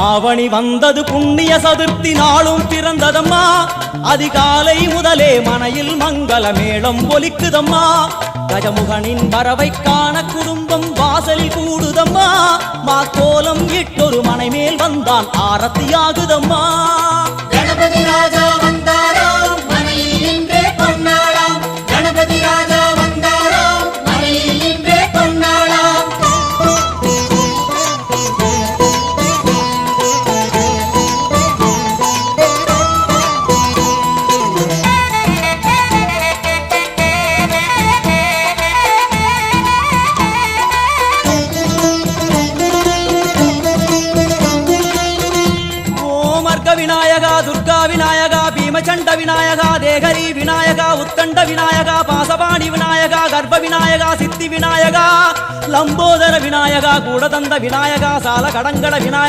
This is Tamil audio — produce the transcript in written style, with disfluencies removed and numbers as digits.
ஆவணி வந்தது புண்ணிய சதுர்த்தி நாளும் பிறந்ததம்மா அதிகாலை முதலே மனையில் மங்கள மேளம் ஒலிக்குதம்மா கஜமுகனின் வரவை காண குடும்பம் வாசலில் கூடுதம்மா மாக்கோலம் இட்டொரு மனை மேல் வந்தான் ஆரத்தியாகுதம்மா கணபதி ராஜா வந்தாராம் மனையில் நின்றே பொன்னாளாம் கணபதி ராஜா வந்தாராம் மனையில் நின்றே பொன்னாளாம் விநாயகா துர்கா விநாயகா பீமச்சண்ட விநாயகா தேகரி விநாயகா உத்தண்ட விநாயகா பாசபாணி விநாயகா கர்ப்ப விநாயகா சித்தி விநாயகா லம்போதர விநாயகா கூடதந்த விநாயகா சால கடங்கட விநாயகா